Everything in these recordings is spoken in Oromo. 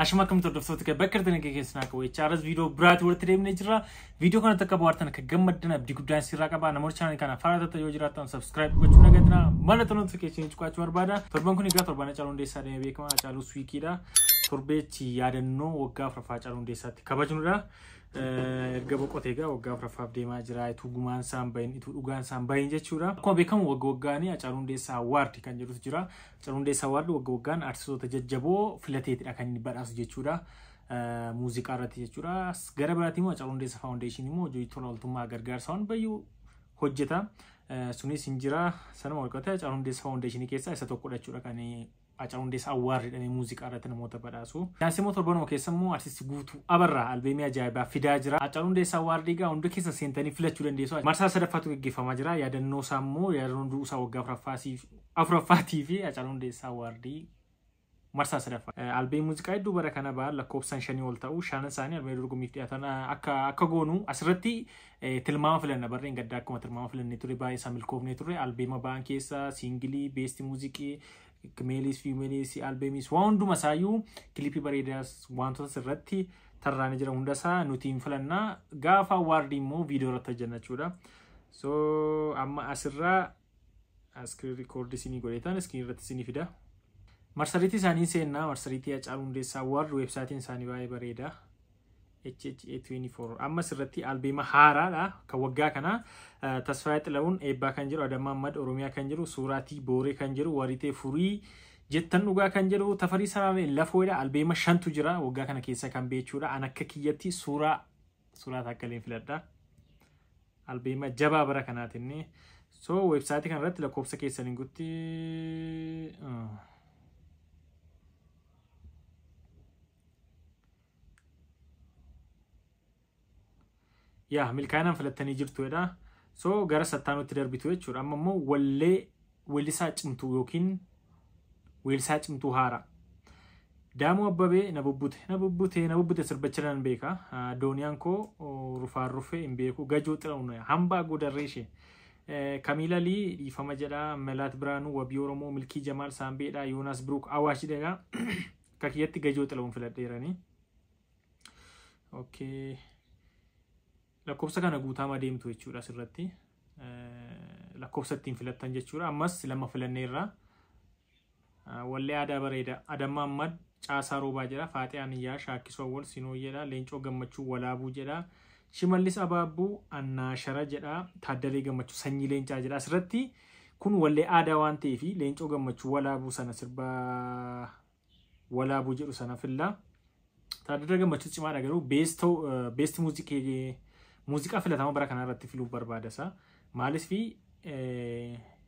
Ashmakam tordoftoota kee bakka argatan keessaa akka chaaras viidiyoo biraatti walitti deemnee jirra. Viidiyoo kana akka bohaartan akka gammaddan abdii guddaan sirraa qaba. Namoota chaanal kana faana yoo jiraattan subscribe gochuu nagadna. Mallattoo notification cuqaachuu barbaada. Torban kun egaa torban Hacaaluu Hundeessaa deemee beekama. Hacaaluu wiikiidha. Torbeechi yaadannoo waggaa afuraffaa Hacaaluu Hundeessaatti kabajnudha. Erga boqotee egaa waggaa afuraffaaf deemaa jira. Ituu gumaan isaan bahin, ituu dhugaan isaan bahin jechuudha. Akkuma beekamu waggaanii Hacaaluu Hundeessaa Award kan jedhutu jira. Hacaaluu Hundeessaa Award waggaan artistoota jajjaboo filateetidha kan inni badhaasu jechuudha. Muuziqaa irratti jechuudha. Gara biraatiin immoo Hacaaluu Hundeessaa Foundation immoo hojii tola ooltummaa gargaarsa waan baay'ee hojjeta. Sunis hin jira. Sanuma walqabate Hacaaluu Hundeessaa Foundation keessaa isa tokkodha jechuudha kan Hacaaluu Hundeessaa Award jedhamee muuziqaa irratti namoota badhaasu. Yaansi immoo torbanuma keessa immoo artisti Guutuu Abarraa albeemii ajaa'ibaa fidaa jira. Hacaaluu Hundeessaa Award egaa hunda keessa seentanii filachuu dandeessu. Marsaa sadaffaatu gaggeeffamaa jira. Yaadannoo isaa immoo yaadannoo du'uusaa waggaa afuraffaatii fi Hacaaluu Hundeessaa Award marsaa sadaffaa. Albeemii muuziqaa hedduu bara kana ba'an lakkoofsaan 5 ol ta'u shanan isaanii albeemii dorgommiif dhiyaatan akka goonu asirratti tilmaama filanna barreen gaddaa akkuma tilmaama filannee ture baay'ee isaa milkoofnee ture. Albeema ba'an keessa siingilii beesti muuziqii Meelis fi Meelis albeemis waan hunduma isaayyuu kilipii bareedaas wantoota sirratti tarraanii jira hundasaa nuti hin filannaa. Gaafa awwaardii immoo viidiyoo irratti hojjenna jechuudha. So amma asirraa iskiriin rikoordii isinii godheetan iskiriin irratti isinii fida. Marsariitii isaanii seennaa marsariitii Hacaaluu Hundeessaa Award weebsaayitiin isaanii baay'ee bareeda. HHA24 amma sirratti albeema haaraadha kan waggaa kana Tasfaayee Xilawuun eebbaa kan jiru Adammaa Ahmad Oromiyaa kan jiru Suuraatii Booree kan jiru Waritee Furii Jettan Dhugaa kan jiru Tafarii Sararee Lafoodha. Albeema 5tu jira waggaa kana keessa kan beechuudha. An akka kiyyatti suuraa takkaleen filadha. Albeema jabaa bara kanaatiin so weebsaayitii kana irratti lakkoofsa keessaniin guutti yaa milkaa'inaan filattanii jirtuudha. So gara sattaanutti darbitu jechuudha. Amma immoo weellisaa cimtuu yookiin weellisaa cimtuu haara. Daamuu Abbabee na bubbute sirbachiran beeka. Dooniyaan koo rufaan rufee hin beeku. Gajoo Xilawuun hambaa godarree ishee. Kamiila Lii dhiifama jedha. Melaat Biraanuu Wabii Oromoo Milkii Jamaal Saambeedha. Yoonaas Biruuk Awaashi dhagaa. Kakiyyatti Gajoo Xilawuun filadheeranii. Okay. Lakkoofsa kana guutamaa deemtu jechuudha asirratti. Lakkoofsa ittiin filattan jechuudha. Ammas lama filanneerra. Wallee aadaa bareeda. Adammaa Ahmad Caasaa Roobaa jedha. Faaxiyaan Iyyaa Shaakkisoo Awwal Sinoo jedha. Leencoo Gammachuu Walaabuu jedha. Shimallis Abaabbuu Annaashara jedha. Taaddalee Gammachuu Sanyii Leencaa jedha. Asirratti kun wallee aadaa waan ta'eef Leencoo Gammachuu Walaabuu sana sirba Walaabuu jedhu sana filla. Taaddalee Gammachuu cimaadha garuu beest muuziqaa filatamaa bara kana irratti filuu barbaadasa. Maalis fi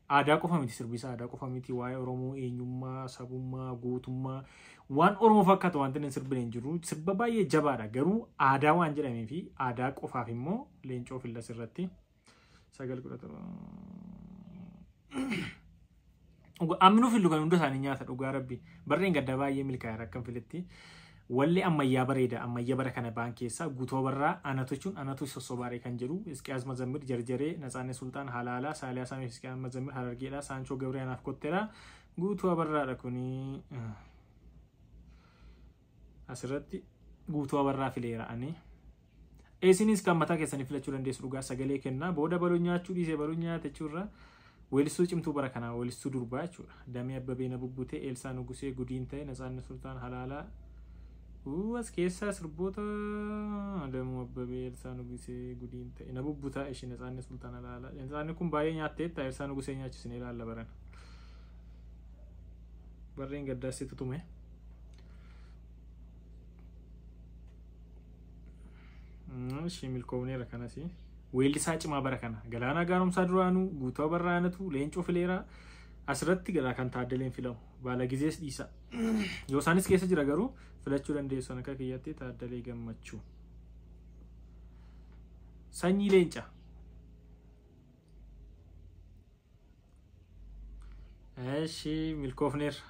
aadaa qofa miti sirbisa aadaa qofa miti waa'ee Oromoo eenyummaa sabummaa gootummaa waan Oromoo fakkaatu wanti inni sirbine hin jiru. Sirba baay'ee jabaadha garuu aadaa waan jedhamee fi aadaa qofaaf immoo Leencoo fillas irratti 9 Amminuu fillu kan hunda isaanii nyaata dhugaa rabbi barreen gadda baay'ee milkaa'eera akkam filetti. Wallee ammayyaa bareeda ammayyaa bara kana baan keessa Guutuu Abarraa anatu sossobaaree kan jiru. Isqiyaas Mazammir Jarjaree Natsaannee Sultaan Halaalaa Saaliyaa Saamee Isqiyaas Mazammir Harargeedha. Saanchoo Gabree anaaf kotteedha. Guutuu Abarraadha kuni asirratti Guutuu Abarraa fileera ani. Isinis kan mataa keessanii filachuu dandeessu dhugaa sagalee kennaa. Booda baluu nyaachuu dhiisee baluu nyaate jechuudha. Weellistuu cimtuu bara kanaa weellistuu durbaa jechuudha. Damee Abbabee na bubbutee Eelsaa Nugusee gudiin ta'e Natsaannee Sultaan Halaalaa. As keessa sirboota Damuu Abbabee Eelsaa Nugusee gudiin ta'e na bubbutaa ishee Natsaannee Sultaan Halaalaa. Natsaannee kun baay'ee nyaattee Eelsaa Nugusee nyaachisnee ilaalla baran. Barreen gaddaasitu tume. Ishee milkoofneera kanasi. Weellisaa cimaa bara kana. Galaanaa Gaaromsaa Duraanuu Guutuu Abarraa anatu Leencoo fileera. Asirratti gara kan Taaddaleen filamu. Baala gizees dhiisa. Yoo isaanis keessa jira garuu filachuu dandeessu akka kiyyatti Taaddalee Gammachuu. Sanyii Leencaa. Ishee milkoofneerra.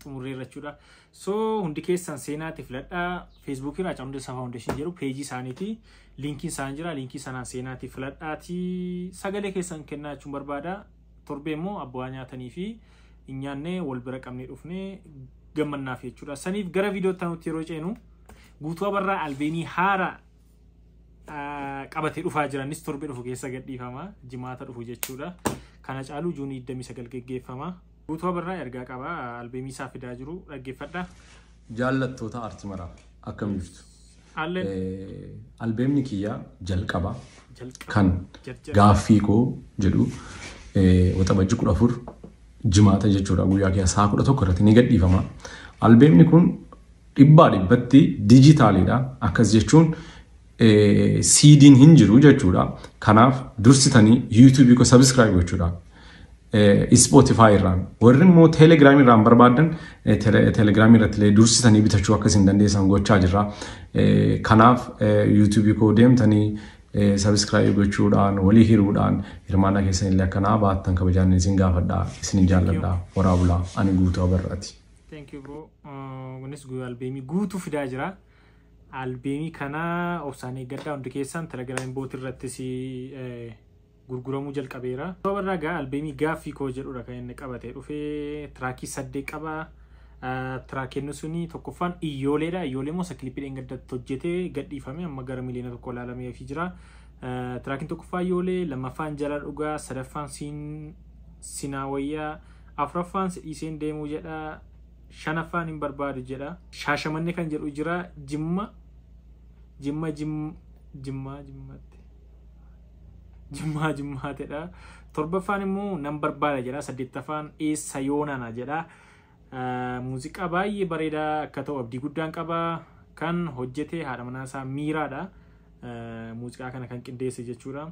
Xumurreerra jechuudha. So hundi keessan seenaatti filadhaa. Feesbuukiin Hacaaluu Hundeessaa Foundation jedhu peejii isaaniiti. Liinkiin isaan jira. Liinkii sanaan seenaatti filadhaati. Sagalee keessan kennaa jechuun barbaada. Torbee immoo abbaa nyaatanii fi nyaannee wal bira qabnee dhufnee gammannaaf jechuudha. Saniif gara viidiyoo tanutti yeroo ceenu guutuu barraa albeemii haara qabatee dhufaa jiranis torbe dhufu keessa gadhiifama jimaata dhufu jechuudha. Kana caalu juunii 29 geggeeffama. Guutuu barraa ergaa qaba albeemii isaa fidaa jiru dhaggeeffadha. Jaallattoota aartii maraa akkam jirtu? Albeemni kiyyaa jalqaba kan gaaffii koo jedhu waxabajji 14 jimaata jechuudha. Guyyaa keessaa 11 irratti ni gadhiifama. Albeemni kun dhibbatti dijitaaliidha. Akkas jechuun CD'n hin jiru jechuudha. Kanaaf dursitanii YouTube ko subscribe gochuudha. Spotify irraan warri immoo Telegram irraan barbaadan Telegram irratti dursitanii bitachuu akkas hin dandeessan gochaa jirra. Kanaaf YouTube ko deemtanii subscribe gochuudhaan walii hiruudhaan hirmaannaa keessan illee akkanaa baattan kabajaan isin gaafadha. Isin jaalladha. Waraabulaa ani guutuu barraati. Thank you bro. Kunis albeemii guutuu fidaa jira. Albeemii kana obsaan eeggadhaa hundi keessan Telegram boot irratti si gurguramuu jalqabeera. Barraa gaa albeemii gaaffii koo jedhudha kan inni qabatee dhufee tiraakii 8 qaba. Tiraakiin suni tokkoffaan iyyooleedha. Iyyoolee immoo sakiliippiidhaan gaddatti hojjetee gadhiifame amma gara miliyoona 1 ilaalamee fi jira. Tiraakiin tokkoffaa iyyoolee, lammaffaan jala dhugaa, sadaffaan sinaa wayyaa, afuraffaan dhiiseen deemuu jedha, shanaffaan hin barbaadu jedha. Shaashamanne kan jedhu jira. Jimmaatedha. Torbaffaan immoo nan barbaada jedha. Saddeettaffaan eessa yoonana jedha. Muuziqaa baay'ee bareedaa akka ta'u abdii guddaan qaba. Kan hojjete haadha manaa isaa Miiraadha. Muuziqaa kana kan qindeesse jechuudha.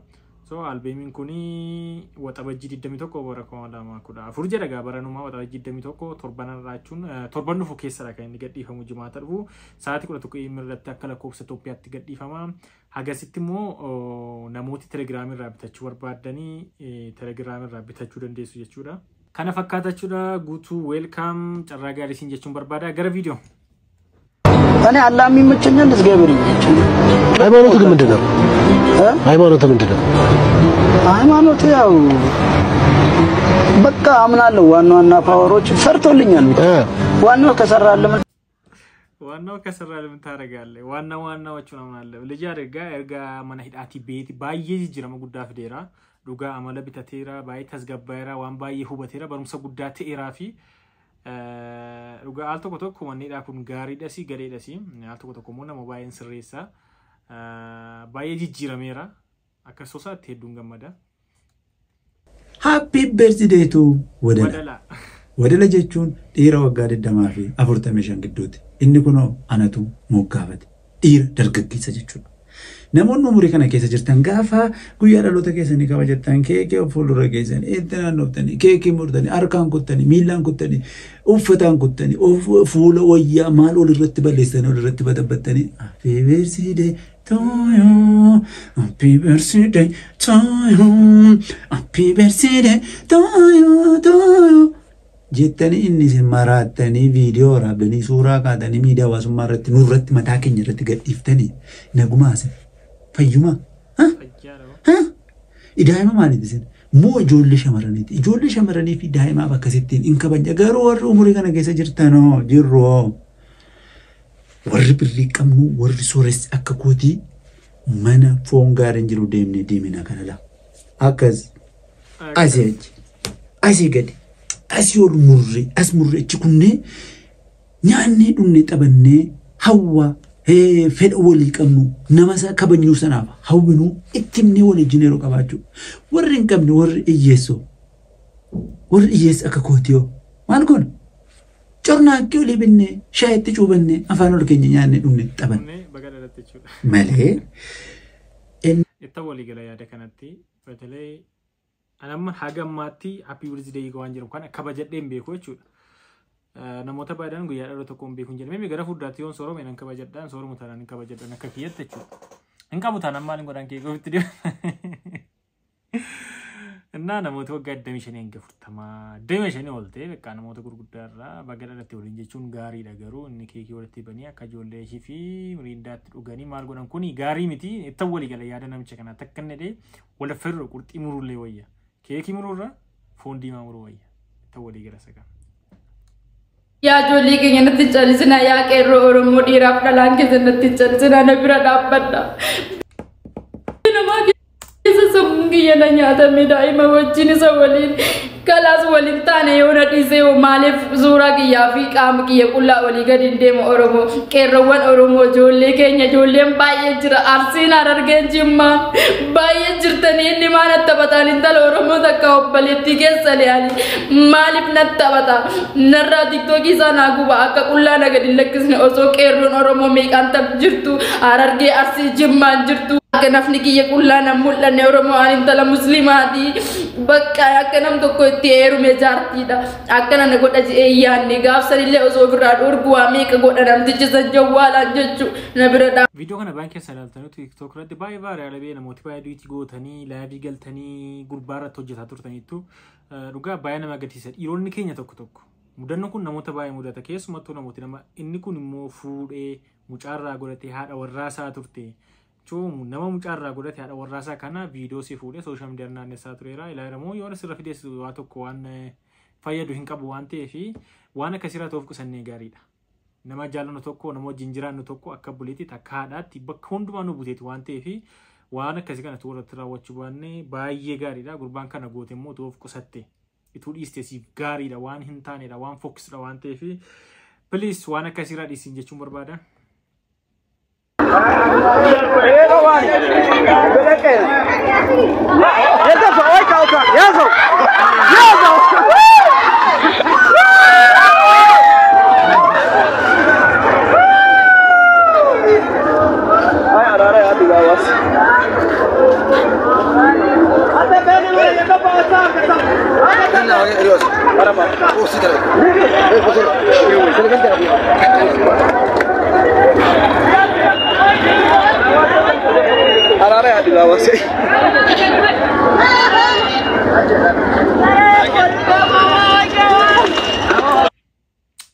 So albeemiin kuni waxabajjii 21 bara 2014 jedha gaa baranumaa waxabajjii 21 torbanarraa jechuun torban dhufu keessadha kan inni gadhiifamu jimaata dhufu sa'aatii 11 irratti akka lakkoofsa Itoophiyaatti gadhiifama. Hagasitti immoo namooti Telegiraamii irraa bitachuu barbaadanii Telegiraamii irraa bitachuu dandeessu jechuudha. Kana fakkaatachuudha guutuu weelkaam carraa gaarii siin jechuun barbaada gara viidiyoo. እኔ አላህ የሚመቸኛል እግዚአብሔር ይመቸኛል። ሃይማኖት ግን ምንድነው? ሃይማኖት ምንድነው? ሃይማኖት ያው በቃ አምናለሁ ዋና ፓወሮች ሰርቶልኛል። ዋናው ከሰራልም ታረጋለህ። ዋናዎቹን አምናለሁ። ልጅ አድርጋ እርጋ ማና ሂዳቲ ቤት ባየ ጅጅረመ ጉዳፍ ዴራ ዱጋ አመለ ቢታቴራ ባይ ተስገባይራ ዋን ባየ ሁበቴራ በሩምሰ ጉዳት ኤራፊ Dhugaa al tokko tokko wanneedha kun gaariidha si gareedha si al tokko tokko immoo nama baay'een sirreessa baay'ee jijjiirameera akka sosaatti hedduun gammada. Happy birthday to Wadala jechuun dhiira waggaa 20 fi 45 gidduuti. Inni kunoo anatu moggaafate dhiira dargaggeessa jechuudha. Namoonni umurii kana keessa jirtan gaafa guyyaa dhaloota keessanii kabajattan keekee fuuldura keessanii itti naannoftanii keekee murtanii harkaan kuttanii miilaan kuttanii uffataan kuttanii fuula wayyaa maal ol irratti balleessanii ol irratti baxabbattanii happy birthday to you happy birthday to you happy birthday to you jettanii inni isin maraatanii viidiyoo waraabdanii suuraa kaatanii miidiyaa hawaasummaa irratti nurratti mataa keenya irratti gadhiiftanii nagumaase. Fayyuma daa'ima maaliiti isin moo ijoollee shamarraniiti ijoollee shamarranii fi daa'imaaf akkasittiin hin kabajja garuu warri umurii kana keessa jirtanoo jirroo warri birrii qabnu warri sooressi akka kootii mana foon gaariin jiru deemina kana la akkas asii achi asii gadi asii ol murree as murree achi kunnee nyaannee dhunnee taphannee hawwa fedha walii qabnu nama kabajnuu sanaaf hawwinuu ittimnee walii jineeroo qabaachuu warri hin qabne warri iyyeessoo warri iyyeessa akka kootiyoo maal goona cornaa akka olii binnee shaayitti cuubannee afaan ol keenya nyaannee dhumne taphanne malee. Itti walii gala yaada kanatti batalee anamma hagammaatti happy birthday waan jedhamu kana kabajadheen beeku jechuudha. Namoota baay'een guyyaa dhaloo tokkoon beekuun jedhamee gara fuudhaatti yoon soorome nan kabajadhaan sooromu taanaan hin kabajadhaan akka kiyyatte jechuudha. Hin qabu taanaan maaliin godhan kee goofti deema. Innaa namoota waggaa 25 hanga 40 25 ol ta'e beekaa namoota gurguddaa irraa baga dhalatti waliin jechuun gaariidha garuu inni keekii walitti banii akka ijoollee ishii fi mirindaatti dhuganii maal godhan kuni gaarii miti itti walii gala yaada namicha kanaa takka inni dhee wala ferro qurxii murullee wayya keekii mururra foon diimaa muruu wayya itti walii gala sagan. Ya jolli keenya natti callisina yaa qeerroo Oromoo dhiiraaf dhalaan keessa natti callisina na bira dhaabbadha. Namaa keessa sammuun kiyya na nyaatamee daa'ima wajjin isa waliin kalaas waliin taane yoo na dhiisee maaliif suuraa kiyyaa fi qaama kiyya qullaa walii gadi hin deemu Oromoo. Qeerroowwan Oromoo ijoollee keenya ijoolleen baay'ee jira Arsiin Harargeen Jimmaan baay'ee jirtanii inni maan attabataan intala Oromoo takka obboleettii keessa le'anii maaliif nattabataa narraa tiktookii isaa naa guba akka qullaa na gadi lakkisne osoo qeerroon Oromoo meeqaan jirtu Harargee Arsii Jimmaan jirtu. Akka nafni kiyya qullaa na mul'anne Oromoo ani intala musliimaati bakka akka nam tokko itti heerume jaartiidha akka nana godha je'ee yaanne gaafsanillee osoo birraa dhorgu waa meeqa godha namtichi san jawwaalaan jechuu na bira dhaa. Viidiyoo kana baay'ee keessa ilaaltanii TikTok irratti baay'ee vaayiraala ba'ee namooti baay'ee duutii gootanii laayivii galtanii gurbaa irratti hojjetaa turtaniittu dhugaa baay'ee nama agarsiisa. Dhiironni keenya tokko tokko mudannoon kun namoota baay'ee mudata keessumattuu namooti nama inni kun immoo fuudhee mucaarraa godhatee haadha warraasaa turte. Choomu nama mucaarraa godhate haadha warraasaa kana viidiyoo si fuudhee sooshaal miidiyaa naannessaa tureera. Ilaalamuu yoo asirra fideessu waa tokko waan fayyadu hin qabu waan ta'eef waan akkasirraa ta'uuf qusannee gaariidha. Nama jaallannu tokko nama wajjin jiraannu tokko akka buleetti takka haadhaatti bakka hundumaa nu buteeti waan ta'eef waan akkasii kana tuurratti raawwachuu baanne baay'ee gaariidha. Gurbaan kana goote immoo ta'uuf qusatte ituu dhiiste siif gaariidha waan hin taanedha waan fokkisdha waan ta'eef please waan akkasirraa dhiisin jechuun barbaada.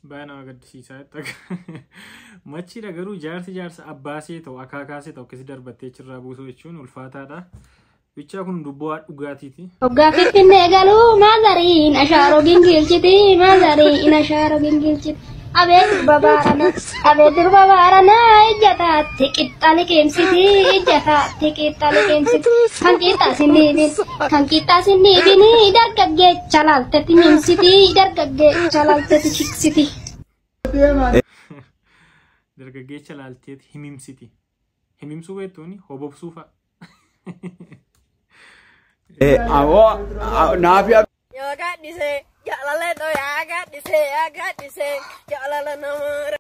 Baay'ee agarsiisaa machiidha garuu jaarsa abbaasee ta'u akaakaasee ta'u akkasii darbattee achirraa buusuu jechuun ulfaataadha. Bichaa kun dubboo dhugaatiiti. Hoggaa Finfinnee galuu maazariin ashaaroo gingilchiti maazariin ashaaroo gingilchiti. Abeet durba baarana ijjataatti qixxa liqeemsiti ijjataatti qixxa liqeemsiti kan qixxaa sinniifin dargaggeecha laaltetti mimsiti dargaggeecha laaltetti shiksiti. Dargaggeecha laalteetti himimsiti. Himimsuu beektuuni hobobsuu fa'a. Yo gadise jalale to ya gadise jalala namara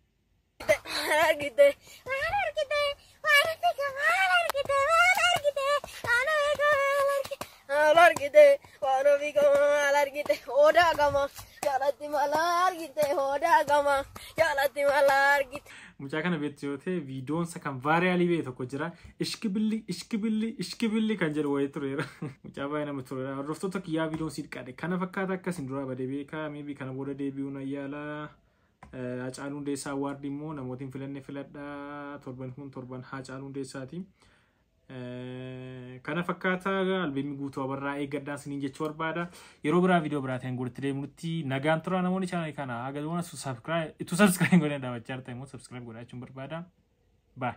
argite oda gama jalati malargite oda gama jalati malargite. Mucaa kana beektu yoo ta'e viidiyoon isa kan vaayiraalii ba'e tokko jira. Ishkibilli kan jedhu wayii tureera. Mucaa baay'ee nama tureera. Hordoftoota kiyyaa viidiyoon siit qaade kana fakkaata akkasiin dura badee beekaa maybe kana booda deebi'uun ayyaala. Haacaaluu Hundeessaa Awaard immoo namootiin filannee filadhaa torban kun torban Haacaaluu Hundeessaati. Kana fakkaata albeemii guutuu abarraa eeggadhaan siniin jechuu barbaada. Yeroo biraa viidiyoo biraatiin gurtti deemuutti nagaan tura namoonni chaanalii kana haga duwwana subscribe godhanii daawwachaa jirtan immoo subscribe godhachuun barbaada. Bye.